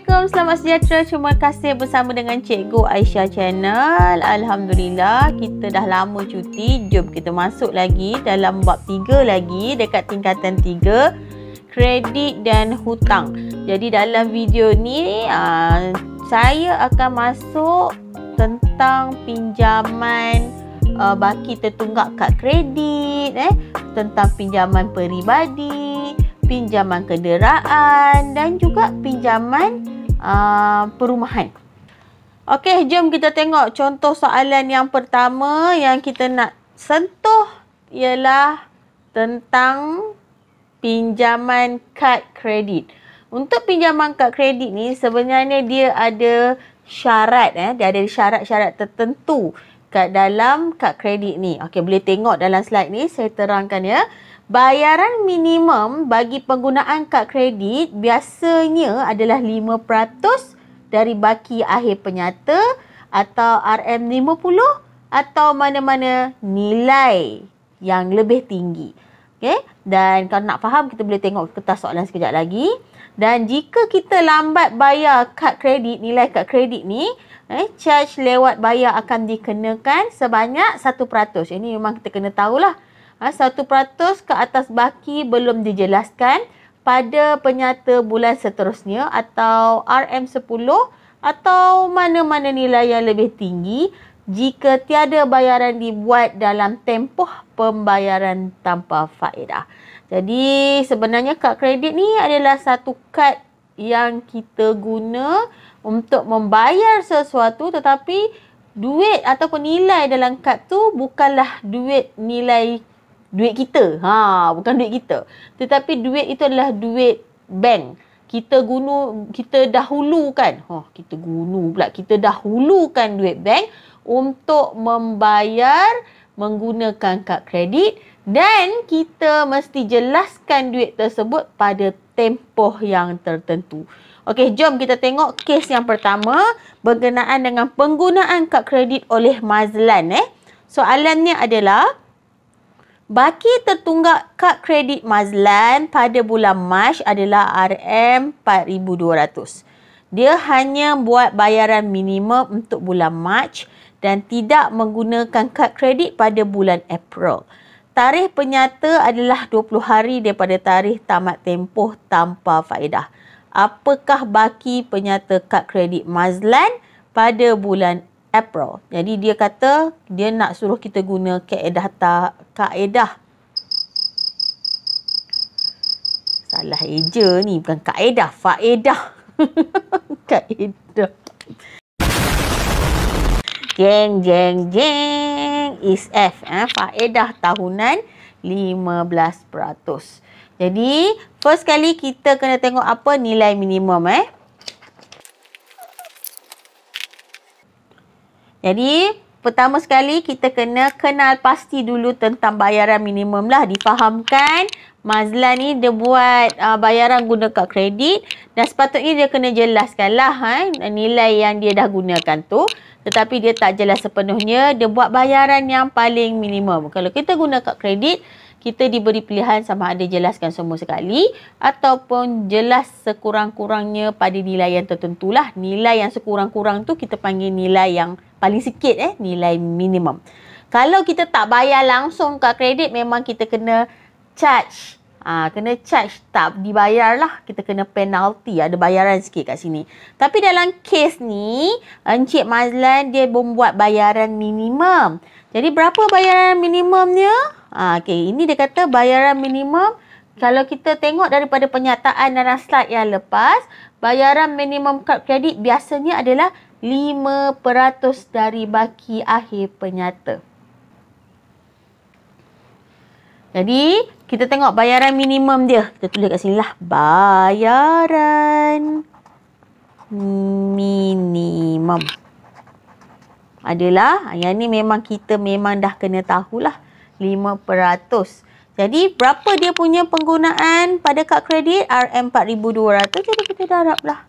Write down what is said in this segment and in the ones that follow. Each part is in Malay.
Assalamualaikum, selamat sejahtera. Terima kasih bersama dengan Cikgu Aisyah Channel. Alhamdulillah, kita dah lama cuti. Jom kita masuk lagi dalam bab 3 lagi dekat tingkatan 3, kredit dan hutang. Jadi dalam video ni saya akan masuk tentang pinjaman baki tertunggak kad kredit, tentang pinjaman peribadi, pinjaman kenderaan dan juga pinjaman perumahan. Okey, jom kita tengok contoh soalan yang pertama yang kita nak sentuh ialah tentang pinjaman kad kredit. Untuk pinjaman kad kredit ni sebenarnya dia ada syarat, dia ada syarat-syarat tertentu kat dalam kad kredit ni. Okey, boleh tengok dalam slide ni, saya terangkan ya. Bayaran minimum bagi penggunaan kad kredit biasanya adalah 5% dari baki akhir penyata atau RM50 atau mana-mana nilai yang lebih tinggi. Okay? Dan kalau nak faham, kita boleh tengok kertas soalan sekejap lagi. Dan jika kita lambat bayar kad kredit, nilai kad kredit ni, charge lewat bayar akan dikenakan sebanyak 1%. Ini memang kita kena tahulah. 1% ke atas baki belum dijelaskan pada penyata bulan seterusnya atau RM10 atau mana-mana nilai yang lebih tinggi jika tiada bayaran dibuat dalam tempoh pembayaran tanpa faedah. Jadi sebenarnya kad kredit ni adalah satu kad yang kita guna untuk membayar sesuatu, tetapi duit ataupun nilai dalam kad tu bukanlah duit kita. Bukan duit kita. Tetapi duit itu adalah duit bank. Kita dahulukan duit bank untuk membayar menggunakan kad kredit dan kita mesti jelaskan duit tersebut pada tempoh yang tertentu. Okey, jom kita tengok kes yang pertama berkenaan dengan penggunaan kad kredit oleh Mazlan. Soalannya adalah baki tertunggak kad kredit Mazlan pada bulan Mac adalah RM4,200. Dia hanya buat bayaran minimum untuk bulan Mac dan tidak menggunakan kad kredit pada bulan April. Tarikh penyata adalah 20 hari daripada tarikh tamat tempoh tanpa faedah. Apakah baki penyata kad kredit Mazlan pada bulan April? Jadi dia kata dia nak suruh kita guna kaedah. Salah eja ni, bukan kaedah, faedah. Kaedah. Jeng is F. Faedah tahunan 15%. Jadi first kali kita kena tengok apa nilai minimum. Jadi, pertama sekali kita kena kenal pasti dulu tentang bayaran minimum lah. Difahamkan Mazlan ni dia buat bayaran guna kad kredit dan sepatutnya dia kena jelaskan lah nilai yang dia dah gunakan tu. Tetapi dia tak jelas sepenuhnya. Dia buat bayaran yang paling minimum. Kalau kita guna kad kredit, kita diberi pilihan sama ada jelaskan semua sekali ataupun jelas sekurang-kurangnya pada nilai yang tertentu lah. Nilai yang sekurang-kurang tu kita panggil nilai yang paling sikit, nilai minimum. Kalau kita tak bayar langsung kad kredit, memang kita kena charge. Kena charge, tak dibayar lah. Kita kena penalty, ada bayaran sikit kat sini. Tapi dalam kes ni, Encik Mazlan dia membuat bayaran minimum. Jadi berapa bayaran minimumnya? Okay, ini dia kata bayaran minimum. Kalau kita tengok daripada penyataan dalam slide yang lepas, bayaran minimum kad kredit biasanya adalah 5% dari baki akhir penyata. Jadi, kita tengok bayaran minimum dia. Kita tulis kat sini lah. Bayaran minimum adalah, yang ni memang kita memang dah kena tahulah, 5%. Jadi, berapa dia punya penggunaan pada kad kredit? RM4,200. Jadi, kita darab lah.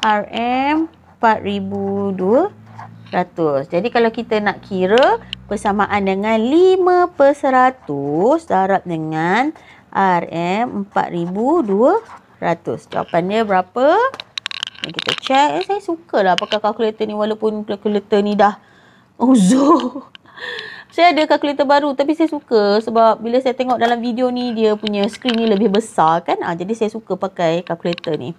RM4,200. Jadi, kalau kita nak kira bersamaan dengan 5% darab dengan RM4,200. Jawapannya berapa? Dan kita check. Saya sukalah pakai kalkulator ni walaupun kalkulator ni dah uzur. Saya ada kalkulator baru tapi saya suka sebab bila saya tengok dalam video ni dia punya skrin ni lebih besar kan. Jadi saya suka pakai kalkulator ni.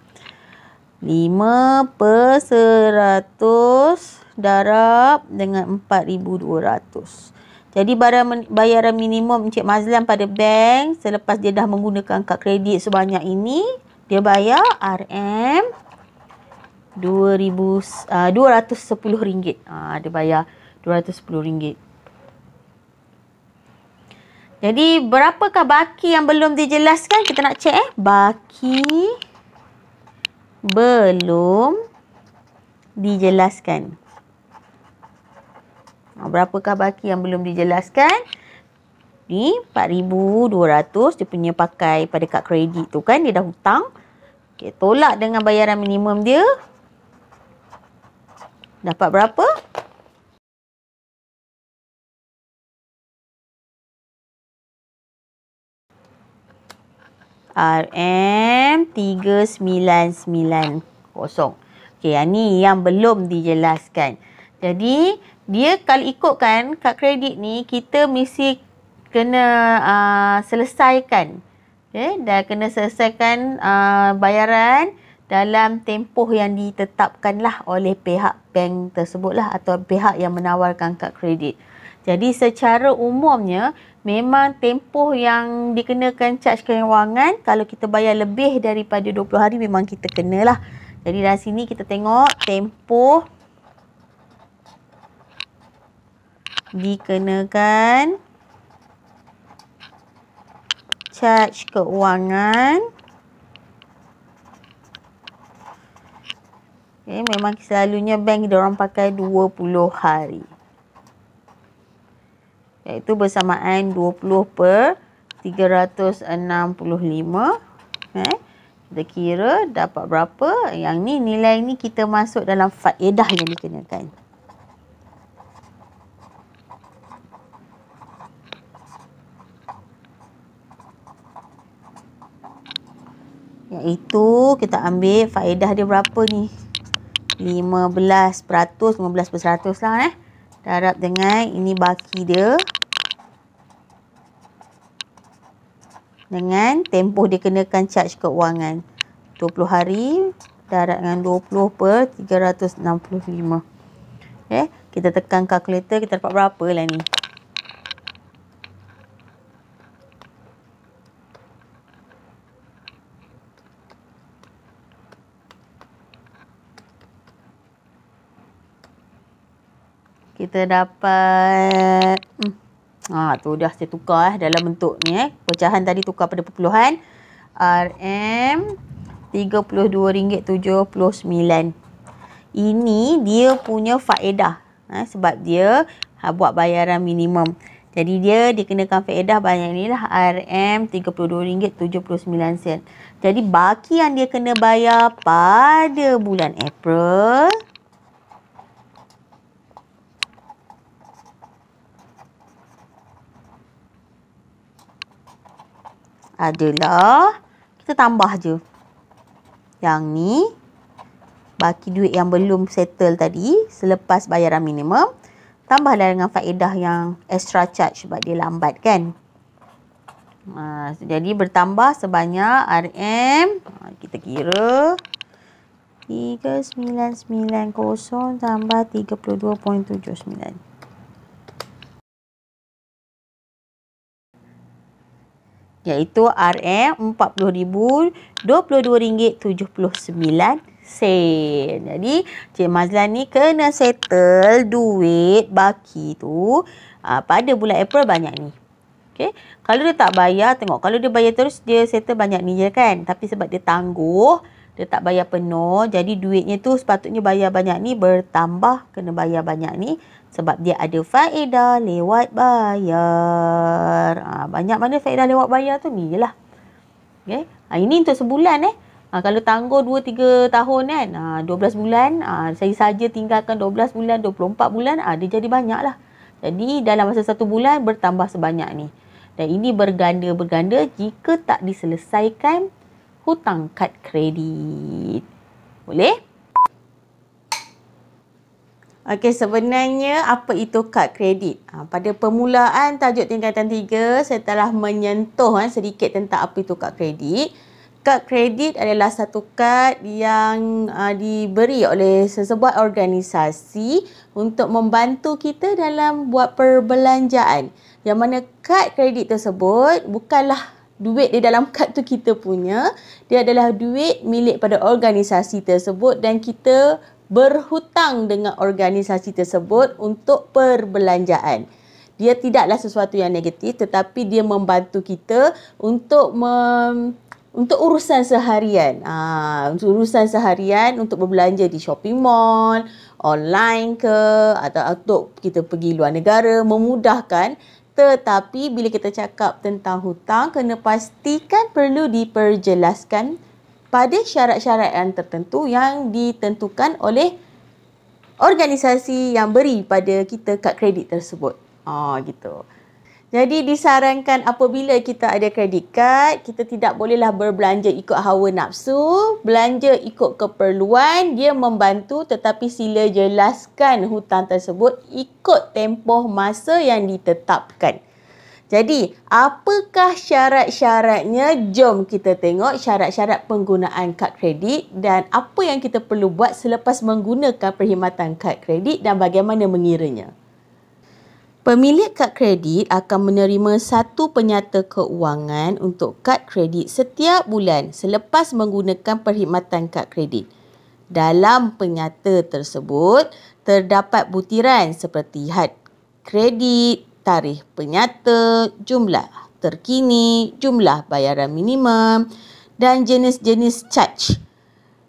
5/100 darab dengan 4,200. Jadi bayaran minimum Encik Mazlan pada bank selepas dia dah menggunakan kad kredit sebanyak ini, dia bayar RM210. Dia bayar RM210. Jadi berapakah baki yang belum dijelaskan? Kita nak cek baki belum dijelaskan. Berapakah baki yang belum dijelaskan? Ni 4,200 dia punya pakai pada kad kredit tu kan. Dia dah hutang. Okay, tolak dengan bayaran minimum dia. Dapat berapa? RM3990. Okey, yang ni yang belum dijelaskan. Jadi, dia kalau ikutkan kad kredit ni, kita mesti kena selesaikan. Okay, dah kena selesaikan bayaran dalam tempoh yang ditetapkan lah oleh pihak bank tersebut lah atau pihak yang menawarkan kad kredit. Jadi secara umumnya memang tempoh yang dikenakan charge kewangan kalau kita bayar lebih daripada 20 hari memang kita kenalah. Jadi dari sini kita tengok tempoh dikenakan charge keuangan. Okay, memang selalunya bank diorang pakai 20 hari. Iaitu bersamaan 20/365. Kita kira dapat berapa. Yang ni nilai ni kita masuk dalam faedah yang dikenakan. Iaitu kita ambil faedah dia berapa ni? 15% lah darab dengan ini baki dia dengan tempoh dia kenakan charge keuangan 20 hari darab dengan 20/365. Okay, kita tekan kalkulator, kita dapat berapa lah ni? Kita dapat tu dah saya tukar dalam bentuk ni pecahan tadi tukar pada perpuluhan. RM32.79. Ini dia punya faedah sebab dia buat bayaran minimum. Jadi dia dikenakan faedah banyak ni lah RM32.79. Jadi baki yang dia kena bayar pada bulan April adalah kita tambah je. Yang ni baki duit yang belum settle tadi selepas bayaran minimum, tambahlah dengan faedah yang extra charge sebab dia lambat kan. Jadi bertambah sebanyak kita kira 3990 tambah 32.79. Iaitu RM40,022.79. Jadi Cik Mazlan ni kena settle duit baki tu pada bulan April banyak ni. Okay. Kalau dia tak bayar, tengok kalau dia bayar terus dia settle banyak ni je kan. Tapi sebab dia tangguh, dia tak bayar penuh, jadi duitnya tu sepatutnya bayar banyak ni, bertambah kena bayar banyak ni. Sebab dia ada faedah lewat bayar. Banyak mana faedah lewat bayar tu ni je lah. Okay. Ini untuk sebulan kalau tangguh 2-3 tahun kan. 12 bulan. Saya saja tinggalkan 12 bulan, 24 bulan. Dia jadi banyak lah. Jadi dalam masa 1 bulan bertambah sebanyak ni. Dan ini berganda-berganda jika tak diselesaikan hutang kad kredit. Boleh? Okey, sebenarnya apa itu kad kredit? Pada permulaan tajuk tingkatan 3, saya telah menyentuh sedikit tentang apa itu kad kredit. Kad kredit adalah satu kad yang diberi oleh sesebuah organisasi untuk membantu kita dalam buat perbelanjaan. Yang mana kad kredit tersebut bukanlah duit di dalam kad tu kita punya. Dia adalah duit milik pada organisasi tersebut dan kita berhutang dengan organisasi tersebut untuk perbelanjaan. Dia tidaklah sesuatu yang negatif tetapi dia membantu kita untuk urusan seharian. Untuk urusan seharian untuk berbelanja di shopping mall, online ke atau untuk kita pergi luar negara, memudahkan. Tetapi bila kita cakap tentang hutang, kena pastikan perlu diperjelaskan pada syarat-syarat yang tertentu yang ditentukan oleh organisasi yang beri pada kita kad kredit tersebut. Gitu. Jadi disarankan apabila kita ada kredit kad, kita tidak bolehlah berbelanja ikut hawa nafsu, belanja ikut keperluan, dia membantu tetapi sila jelaskan hutang tersebut ikut tempoh masa yang ditetapkan. Jadi, apakah syarat-syaratnya? Jom kita tengok syarat-syarat penggunaan kad kredit dan apa yang kita perlu buat selepas menggunakan perkhidmatan kad kredit dan bagaimana mengiranya. Pemilik kad kredit akan menerima satu penyata keuangan untuk kad kredit setiap bulan selepas menggunakan perkhidmatan kad kredit. Dalam penyata tersebut, terdapat butiran seperti had kredit, tarikh penyata, jumlah terkini, jumlah bayaran minimum dan jenis-jenis charge.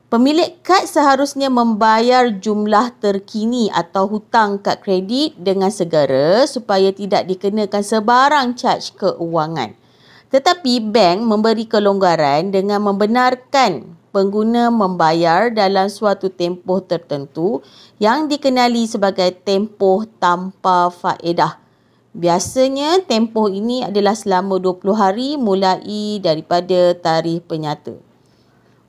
Pemilik kad seharusnya membayar jumlah terkini atau hutang kad kredit dengan segera supaya tidak dikenakan sebarang charge keuangan. Tetapi bank memberi kelonggaran dengan membenarkan pengguna membayar dalam suatu tempoh tertentu yang dikenali sebagai tempoh tanpa faedah. Biasanya tempoh ini adalah selama 20 hari mulai daripada tarikh penyata.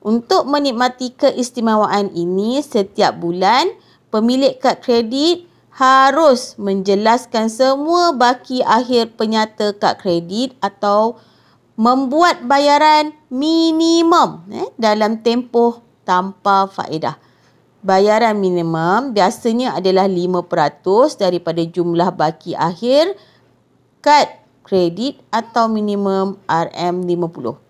Untuk menikmati keistimewaan ini setiap bulan, pemilik kad kredit harus menjelaskan semua baki akhir penyata kad kredit atau membuat bayaran minimum dalam tempoh tanpa faedah. Bayaran minimum biasanya adalah 5% daripada jumlah baki akhir kad kredit atau minimum RM50.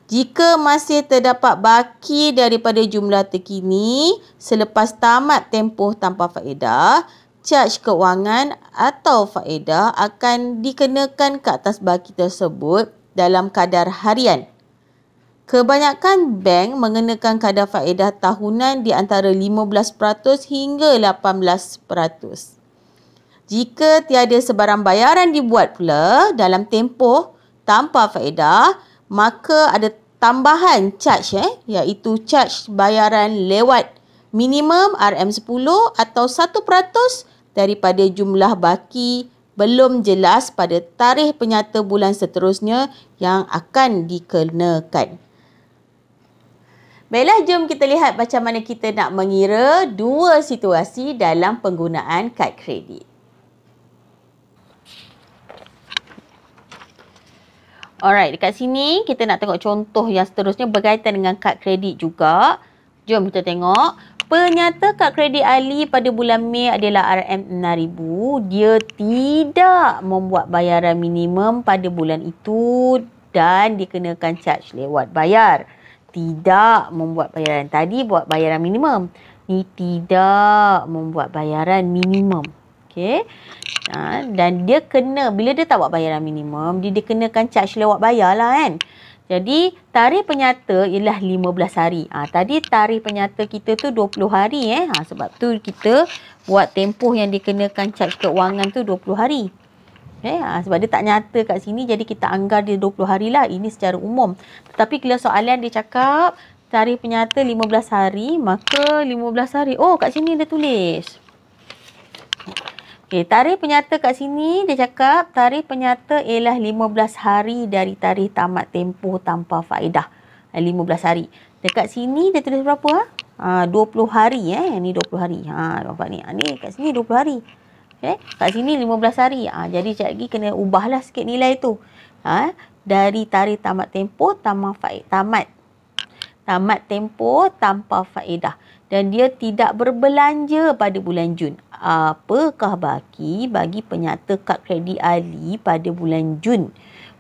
Jika masih terdapat baki daripada jumlah terkini selepas tamat tempoh tanpa faedah, charge keuangan atau faedah akan dikenakan ke atas baki tersebut dalam kadar harian. Kebanyakan bank mengenakan kadar faedah tahunan di antara 15% hingga 18%. Jika tiada sebarang bayaran dibuat pula dalam tempoh tanpa faedah, maka ada tambahan charge iaitu charge bayaran lewat minimum RM10 atau 1% daripada jumlah baki belum jelas pada tarikh penyata bulan seterusnya yang akan dikenakan. Baiklah, jom kita lihat macam mana kita nak mengira dua situasi dalam penggunaan kad kredit. Alright, dekat sini kita nak tengok contoh yang seterusnya berkaitan dengan kad kredit juga. Jom kita tengok. Penyata kad kredit Ali pada bulan Mei adalah RM6,000. Dia tidak membuat bayaran minimum pada bulan itu dan dikenakan charge lewat bayar. Tidak membuat bayaran. Tadi buat bayaran minimum. Ni tidak membuat bayaran minimum. Okey. Dan dia kena, bila dia tak buat bayaran minimum, dia dikenakan charge lewat bayar lah kan. Jadi, tarikh penyata ialah 15 hari. Tadi tarikh penyata kita tu 20 hari. Sebab tu kita buat tempoh yang dikenakan charge keuangan tu 20 hari. Sebab dia tak nyata kat sini, jadi kita anggar dia 20 hari lah. Ini secara umum. Tetapi kalau soalan dia cakap tarikh penyata 15 hari, maka 15 hari. Oh, kat sini dia tulis. Tarikh penyata kat sini dia cakap tarikh penyata ialah 15 hari dari tarikh tamat tempoh tanpa faedah. 15 hari. Dekat sini dia tulis berapa? 20 hari. Ni 20 hari. Nampak ni. Ni kat sini 20 hari. Okay. Kat sini 15 hari. Jadi sekejap lagi kena ubahlah sikit nilai tu. Dari tarikh tamat tempoh tamat tempoh tanpa faedah. Dan dia tidak berbelanja pada bulan Jun. Apakah bagi penyata kad kredit ahli pada bulan Jun?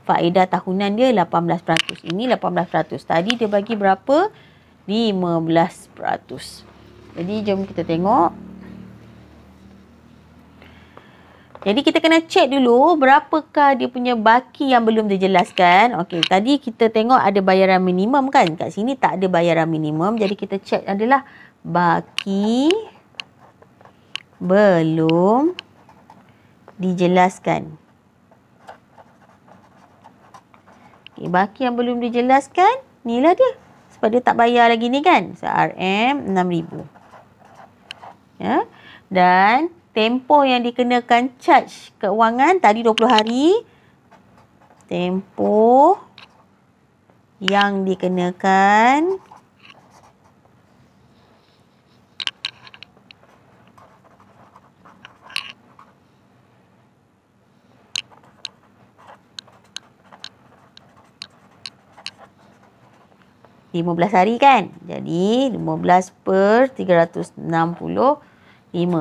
Faedah tahunan dia 18%. Ini 18%. Tadi dia bagi berapa? 15%. Jadi jom kita tengok. Jadi kita kena cek dulu berapakah dia punya baki yang belum dijelaskan. Okey, tadi kita tengok ada bayaran minimum kan? Kat sini tak ada bayaran minimum. Jadi kita cek adalah baki belum dijelaskan. Okay, baki yang belum dijelaskan, ni lah dia. Sebab dia tak bayar lagi ni kan. So, RM 6,000. Ya. Dan tempoh yang dikenakan charge keuangan tadi 20 hari. Tempoh yang dikenakan RM15 hari kan. Jadi 15/365.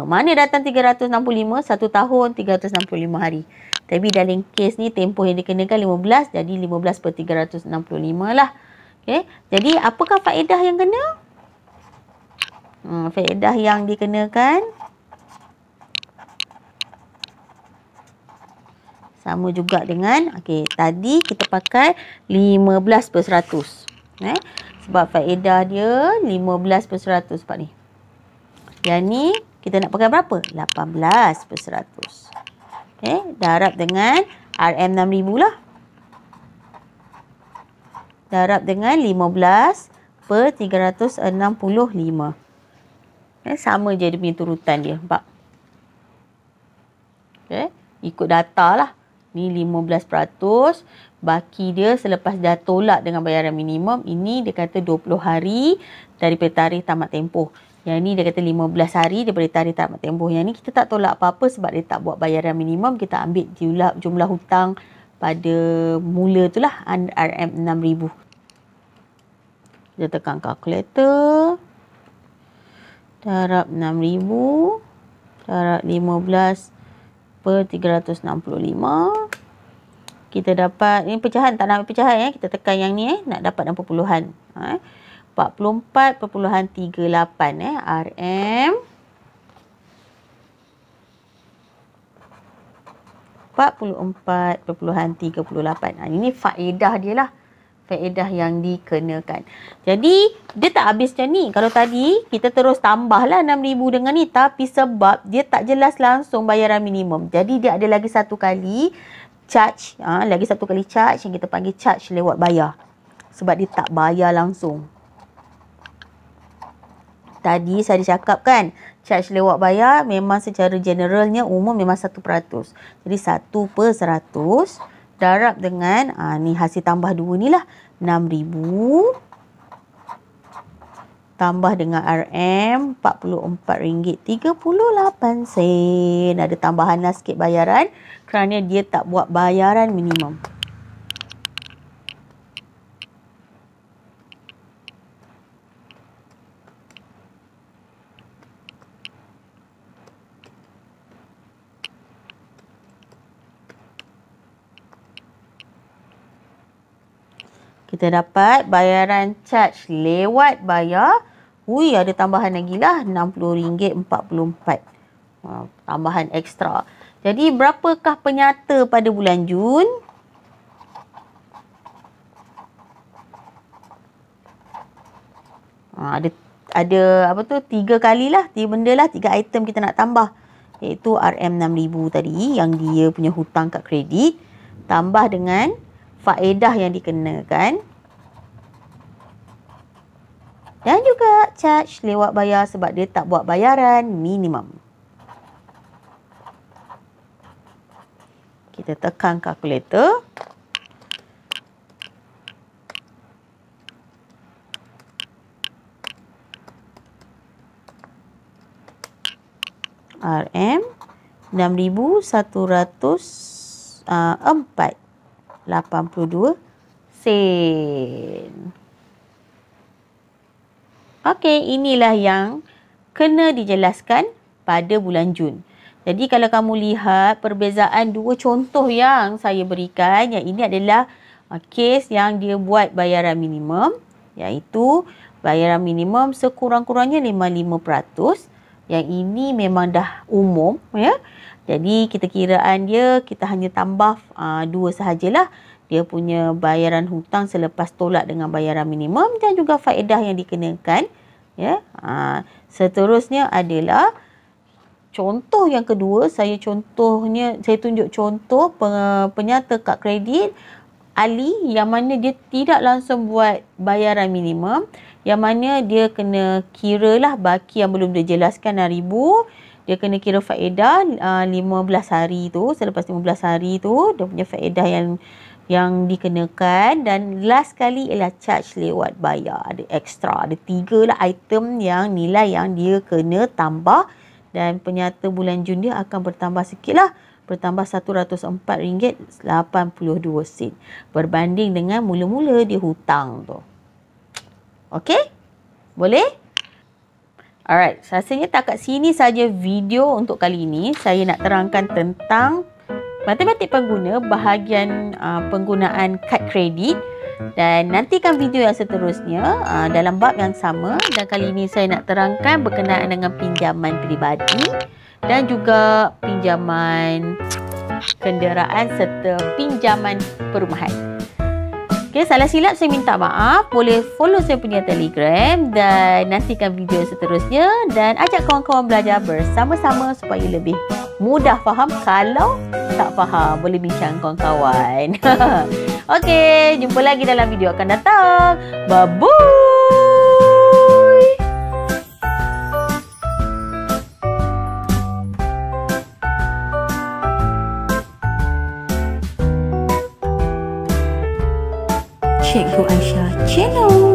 Mana datang 365? 1 tahun 365 hari. Tapi dalam kes ni tempoh yang dikenakan 15. Jadi 15/365 lah. Okay. Jadi apakah faedah yang kena? Faedah yang dikenakan sama juga dengan tadi kita pakai 15%. Sebab faedah dia 15% sebab ni. Yang ni kita nak pakai berapa? 18%. Darab dengan RM 6,000 lah. Darab dengan 15/365. Sama je dia punya turutan dia. Nampak? Ikut data lah. Ni 15%. Baki dia selepas dah tolak dengan bayaran minimum. Ini dia kata 20 hari daripada tarikh tamat tempoh. Yang ni dia kata 15 hari daripada tarikh tamat tempoh. Yang ni kita tak tolak apa-apa sebab dia tak buat bayaran minimum. Kita ambil jumlah hutang pada mula tu lah. RM 6,000. Kita tekan kalkulator. Darab 6,000. Darab 15/365. Kita dapat, ni pecahan, tak nak pecahan kita tekan yang ni nak dapat dalam perpuluhan. 44.38 RM 44.38. Ini faedah dia lah. Faedah yang dikenakan. Jadi, dia tak habis macam ni. Kalau tadi, kita terus tambahlah 6,000 dengan ni. Tapi sebab dia tak jelas langsung bayaran minimum. Jadi, dia ada lagi satu kali charge. Lagi satu kali charge yang kita panggil charge lewat bayar. Sebab dia tak bayar langsung. Tadi saya cakap kan, charge lewat bayar memang secara generalnya umum memang 1%. Jadi 1/100 darab dengan, ni hasil tambah 2 ni lah. 6,000 tambah dengan RM RM44.38. Ada tambahan lah sikit bayaran kerana dia tak buat bayaran minimum. Kita dapat bayaran charge lewat bayar. Ada tambahan lagi lah. RM60.44. Tambahan ekstra. Jadi berapakah penyata pada bulan Jun? Ada apa tu? 3 kali lah. 3 benda lah. 3 item kita nak tambah. Iaitu RM 6,000 tadi. Yang dia punya hutang kad kredit. Tambah dengan faedah yang dikenakan. Dan juga charge lewat bayar sebab dia tak buat bayaran minimum. Kita tekan kalkulator. RM 6,104.82 sen. Okey, inilah yang kena dijelaskan pada bulan Jun. Jadi kalau kamu lihat perbezaan dua contoh yang saya berikan, yang ini adalah kes yang dia buat bayaran minimum, iaitu bayaran minimum sekurang-kurangnya 55%. Yang ini memang dah umum, ya. Jadi kita kiraan dia, kita hanya tambah dua sahajalah. Dia punya bayaran hutang selepas tolak dengan bayaran minimum dan juga faedah yang dikenakan, ya. Seterusnya adalah contoh yang kedua, saya tunjuk contoh penyata kad kredit Ali yang mana dia tidak langsung buat bayaran minimum, yang mana dia kena kira lah baki yang belum dijelaskan RM6,000. Dia kena kira faedah 15 hari tu, selepas 15 hari tu dia punya faedah yang dikenakan, dan last kali ialah charge lewat bayar. Ada extra, ada 3 lah item yang nilai yang dia kena tambah, dan penyata bulan Jun dia akan bertambah sikit lah, bertambah RM104.82 berbanding dengan mula-mula dia hutang tu. Okey? Boleh? Alright, rasanya tak kat sini saja video untuk kali ini. Saya nak terangkan tentang matematik pengguna bahagian penggunaan kad kredit, dan nantikan video yang seterusnya dalam bab yang sama, dan kali ini saya nak terangkan berkenaan dengan pinjaman peribadi dan juga pinjaman kenderaan serta pinjaman perumahan. Okey, salah silap saya minta maaf. Boleh follow saya punya Telegram dan nantikan video seterusnya, dan ajak kawan-kawan belajar bersama-sama supaya lebih mudah faham. Kalau tak faham, boleh bincang kawan-kawan. Okey, jumpa lagi dalam video akan datang. Bye-bye. Cikgu Aisyah Channel.